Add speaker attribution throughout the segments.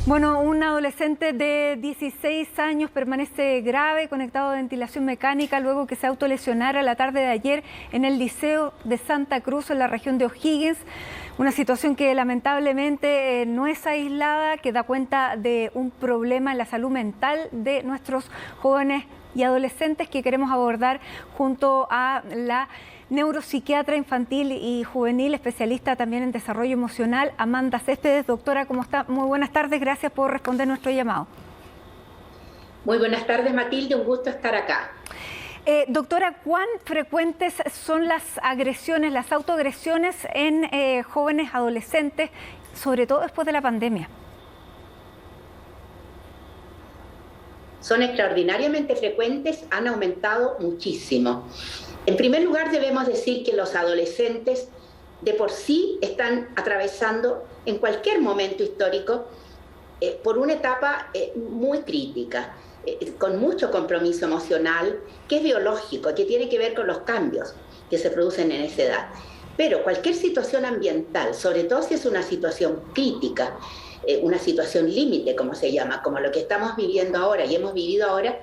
Speaker 1: Bueno, un adolescente de 16 años permanece grave, conectado a ventilación mecánica, luego que se autolesionara la tarde de ayer en el Liceo de Santa Cruz, en la región de O'Higgins. Una situación que lamentablemente no es aislada, que da cuenta de un problema en la salud mental de nuestros jóvenes y adolescentes que queremos abordar junto a la neuropsiquiatra infantil y juvenil, especialista también en desarrollo emocional, Amanda Céspedes. Doctora, ¿cómo está? Muy buenas tardes, gracias por responder nuestro llamado.
Speaker 2: Muy buenas tardes, Matilde, un gusto estar acá.
Speaker 1: Doctora, ¿cuán frecuentes son las agresiones, las autoagresiones en jóvenes adolescentes, sobre todo después de la pandemia?
Speaker 2: Son extraordinariamente frecuentes, han aumentado muchísimo. En primer lugar, debemos decir que los adolescentes de por sí están atravesando en cualquier momento histórico por una etapa muy crítica, con mucho compromiso emocional, que es biológico, que tiene que ver con los cambios que se producen en esa edad. Pero cualquier situación ambiental, sobre todo si es una situación crítica, una situación límite, como se llama, como lo que estamos viviendo ahora y hemos vivido ahora,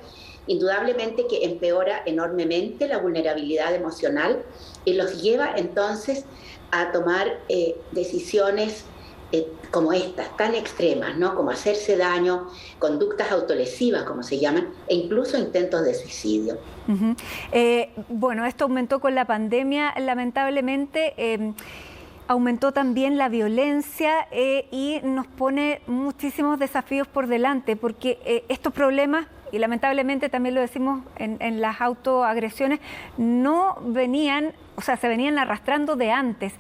Speaker 2: indudablemente que empeora enormemente la vulnerabilidad emocional y los lleva entonces a tomar decisiones como estas, tan extremas, ¿no? Como hacerse daño, conductas autolesivas, como se llaman, e incluso intentos de suicidio.
Speaker 1: Bueno, esto aumentó con la pandemia, lamentablemente. Aumentó también la violencia y nos pone muchísimos desafíos por delante, porque estos problemas, y lamentablemente también lo decimos en las autoagresiones, no venían, o sea, se venían arrastrando de antes.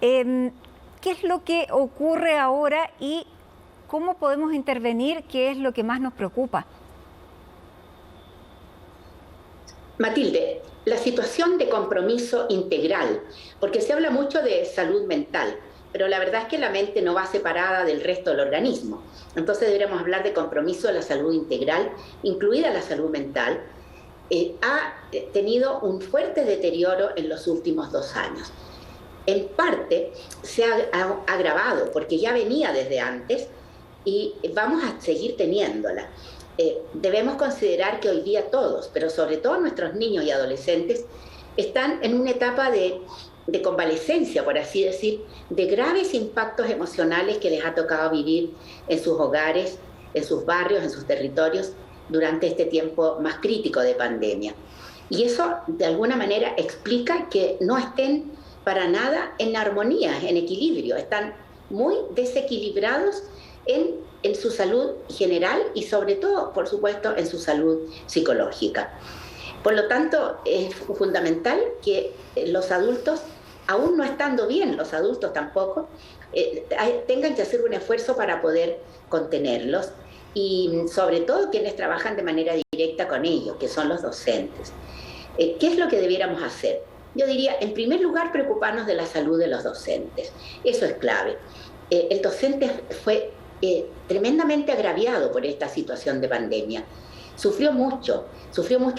Speaker 1: ¿Qué es lo que ocurre ahora y cómo podemos intervenir? ¿Qué es lo que más nos preocupa?
Speaker 2: Matilde, la situación de compromiso integral, porque se habla mucho de salud mental, pero la verdad es que la mente no va separada del resto del organismo. Entonces deberíamos hablar de compromiso de la salud integral, incluida la salud mental. Ha tenido un fuerte deterioro en los últimos 2 años. En parte se ha agravado, porque ya venía desde antes y vamos a seguir teniéndola. Debemos considerar que hoy día todos, pero sobre todo nuestros niños y adolescentes, están en una etapa de convalescencia, por así decir, de graves impactos emocionales que les ha tocado vivir en sus hogares, en sus barrios, en sus territorios, durante este tiempo más crítico de pandemia. Y eso, de alguna manera, explica que no estén para nada en armonía, en equilibrio. Están muy desequilibrados en su salud general y sobre todo, por supuesto, en su salud psicológica. Por lo tanto, es fundamental que los adultos, aún no estando bien, los adultos tampoco, tengan que hacer un esfuerzo para poder contenerlos y sobre todo quienes trabajan de manera directa con ellos, que son los docentes. ¿Qué es lo que debiéramos hacer? Yo diría, en primer lugar, preocuparnos de la salud de los docentes. Eso es clave. El docente fue tremendamente agraviado por esta situación de pandemia. Sufrió mucho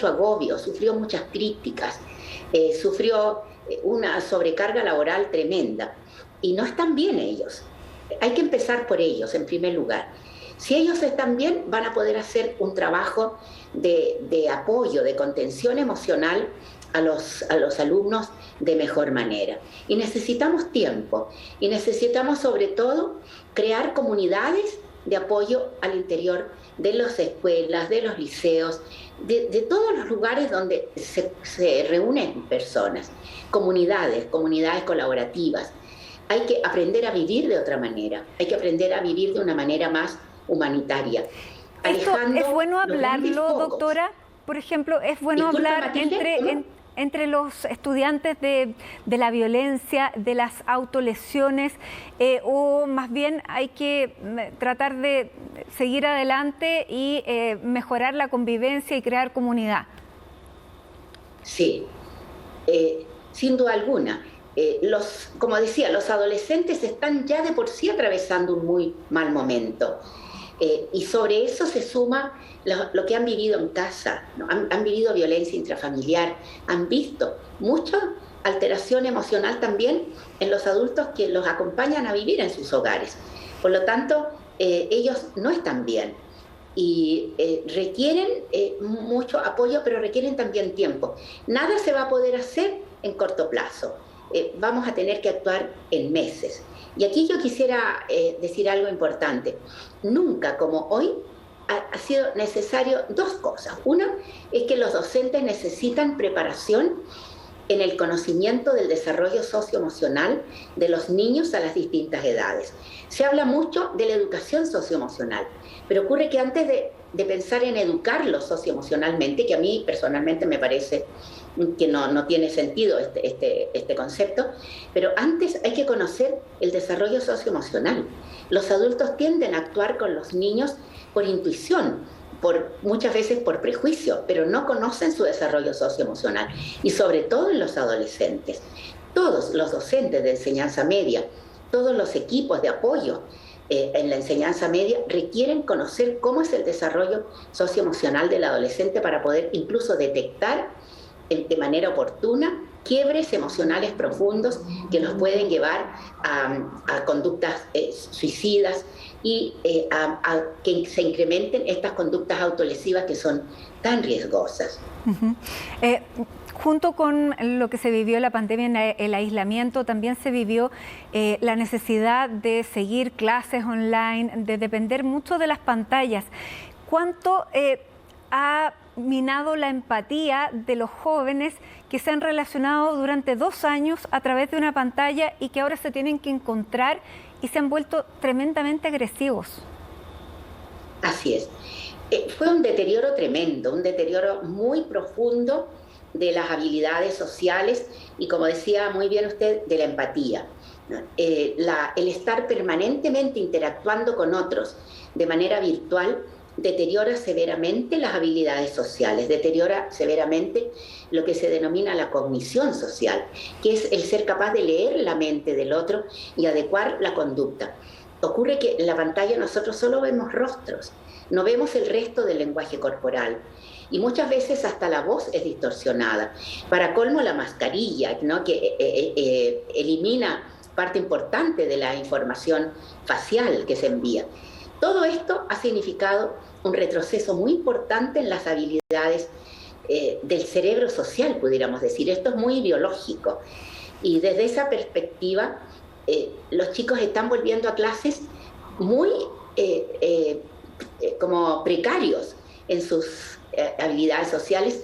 Speaker 2: agobio, sufrió muchas críticas, sufrió una sobrecarga laboral tremenda. Y no están bien ellos. Hay que empezar por ellos, en primer lugar. Si ellos están bien, van a poder hacer un trabajo de apoyo, de contención emocional a los alumnos de mejor manera. Y necesitamos tiempo, y necesitamos sobre todo crear comunidades de apoyo al interior de las escuelas, de los liceos, de todos los lugares donde se reúnen personas, comunidades colaborativas. Hay que aprender a vivir de otra manera, hay que aprender a vivir de una manera más humanitaria.
Speaker 1: ¿Esto es bueno hablarlo, doctora? Por ejemplo, ¿es bueno hablar entre los estudiantes de la violencia, de las autolesiones, o más bien hay que tratar de seguir adelante y mejorar la convivencia y crear comunidad?
Speaker 2: Sí, sin duda alguna. Como decía, los adolescentes están ya de por sí atravesando un muy mal momento. Y sobre eso se suma lo que han vivido en casa, ¿no? Han vivido violencia intrafamiliar, han visto mucha alteración emocional también en los adultos que los acompañan a vivir en sus hogares. Por lo tanto, ellos no están bien y requieren mucho apoyo, pero requieren también tiempo. Nada se va a poder hacer en corto plazo. Vamos a tener que actuar en meses. Y aquí yo quisiera decir algo importante. Nunca como hoy ha sido necesario dos cosas. Una es que los docentes necesitan preparación en el conocimiento del desarrollo socioemocional de los niños a las distintas edades. Se habla mucho de la educación socioemocional, pero ocurre que antes de pensar en educarlos socioemocionalmente, que a mí personalmente me parece que no tiene sentido este concepto, pero antes hay que conocer el desarrollo socioemocional. Los adultos tienden a actuar con los niños por intuición, muchas veces por prejuicio, pero no conocen su desarrollo socioemocional, y sobre todo en los adolescentes. Todos los docentes de enseñanza media, todos los equipos de apoyo en la enseñanza media requieren conocer cómo es el desarrollo socioemocional del adolescente para poder incluso detectar de manera oportuna quiebres emocionales profundos que los pueden llevar a conductas suicidas y a que se incrementen estas conductas autolesivas que son tan riesgosas.
Speaker 1: Junto con lo que se vivió en la pandemia, en el aislamiento, también se vivió la necesidad de seguir clases online, de depender mucho de las pantallas. ¿Cuánto ha minado la empatía de los jóvenes que se han relacionado durante 2 años a través de una pantalla y que ahora se tienen que encontrar y se han vuelto tremendamente agresivos?
Speaker 2: Así es. Fue un deterioro tremendo, un deterioro muy profundo de las habilidades sociales y, como decía muy bien usted, de la empatía. El estar permanentemente interactuando con otros de manera virtual deteriora severamente las habilidades sociales, deteriora severamente lo que se denomina la cognición social, que es el ser capaz de leer la mente del otro y adecuar la conducta. Ocurre que en la pantalla nosotros solo vemos rostros, no vemos el resto del lenguaje corporal, y muchas veces hasta la voz es distorsionada. Para colmo, la mascarilla, ¿no?, que elimina parte importante de la información facial que se envía. Todo esto ha significado un retroceso muy importante en las habilidades del cerebro social, pudiéramos decir. Esto es muy biológico. Y desde esa perspectiva, los chicos están volviendo a clases muy como precarios en sus habilidades sociales,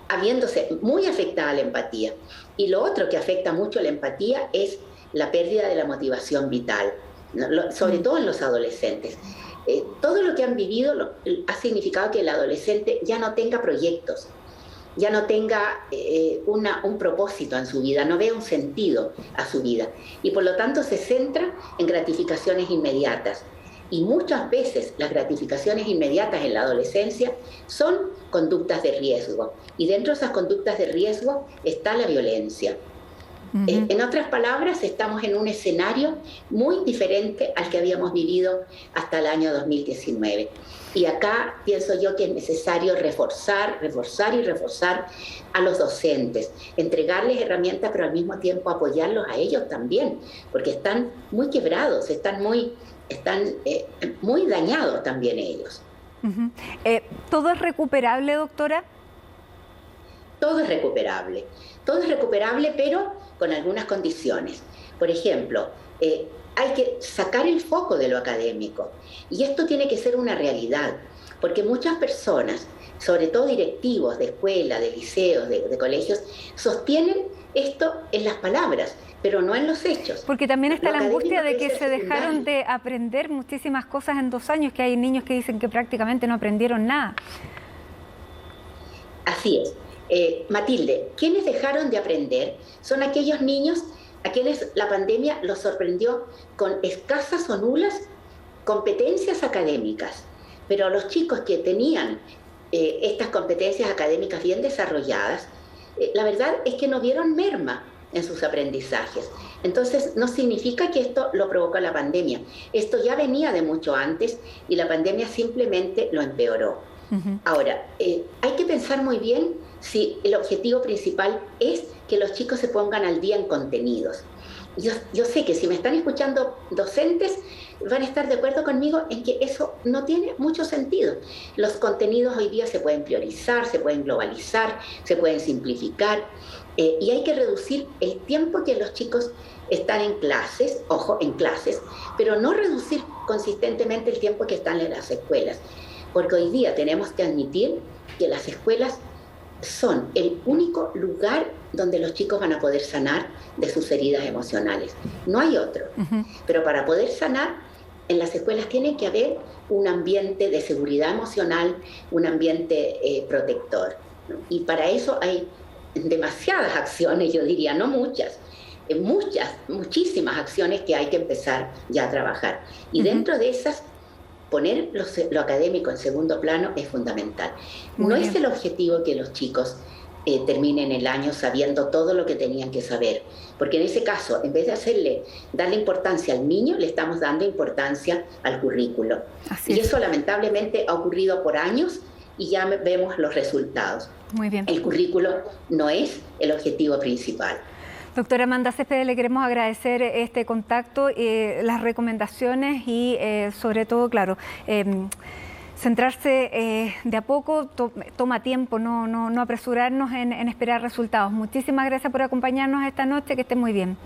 Speaker 2: habiéndose muy afectada la empatía. Y lo otro que afecta mucho la empatía es la pérdida de la motivación vital, ¿no? Sobre todo en los adolescentes. Todo lo que han vivido ha significado que el adolescente ya no tenga proyectos, ya no tenga un propósito en su vida, no vea un sentido a su vida, y por lo tanto se centra en gratificaciones inmediatas. Y muchas veces las gratificaciones inmediatas en la adolescencia son conductas de riesgo, y dentro de esas conductas de riesgo está la violencia. En otras palabras, estamos en un escenario muy diferente al que habíamos vivido hasta el año 2019. Y acá pienso yo que es necesario reforzar a los docentes, entregarles herramientas, pero al mismo tiempo apoyarlos a ellos también, porque están muy quebrados, están muy dañados también ellos.
Speaker 1: ¿Todo es recuperable, doctora?
Speaker 2: Todo es recuperable, pero con algunas condiciones. Por ejemplo, hay que sacar el foco de lo académico, y esto tiene que ser una realidad, porque muchas personas, sobre todo directivos de escuelas, de liceos, de colegios, sostienen esto en las palabras, pero no en los hechos.
Speaker 1: Porque también está la angustia de que se dejaron de aprender muchísimas cosas en 2 años, que hay niños que dicen que prácticamente no aprendieron nada.
Speaker 2: Así es. Matilde, quienes dejaron de aprender son aquellos niños a quienes la pandemia los sorprendió con escasas o nulas competencias académicas, pero los chicos que tenían estas competencias académicas bien desarrolladas, la verdad es que no vieron merma en sus aprendizajes. Entonces, no significa que esto lo provocó la pandemia. Esto ya venía de mucho antes y la pandemia simplemente lo empeoró. Ahora, hay que pensar muy bien si el objetivo principal es que los chicos se pongan al día en contenidos. Yo sé que si me están escuchando docentes, van a estar de acuerdo conmigo en que eso no tiene mucho sentido. Los contenidos hoy día se pueden priorizar, se pueden globalizar, se pueden simplificar, y hay que reducir el tiempo que los chicos están en clases, ojo, en clases, pero no reducir consistentemente el tiempo que están en las escuelas, porque hoy día tenemos que admitir que las escuelas son el único lugar donde los chicos van a poder sanar de sus heridas emocionales. No hay otro. Pero para poder sanar, en las escuelas tiene que haber un ambiente de seguridad emocional, un ambiente protector, ¿no? Y para eso hay demasiadas acciones, yo diría, no muchas, muchísimas acciones que hay que empezar ya a trabajar. Y dentro de esas, poner lo académico en segundo plano es fundamental. No es el objetivo que los chicos terminen el año sabiendo todo lo que tenían que saber, porque en ese caso, en vez de darle importancia al niño, le estamos dando importancia al currículo. Y eso lamentablemente ha ocurrido por años y ya vemos los resultados.
Speaker 1: Muy bien.
Speaker 2: El currículo no es el objetivo principal.
Speaker 1: Doctora Amanda Céspedes, le queremos agradecer este contacto, las recomendaciones y sobre todo, claro, centrarse de a poco, toma tiempo, no apresurarnos en esperar resultados. Muchísimas gracias por acompañarnos esta noche, que esté muy bien.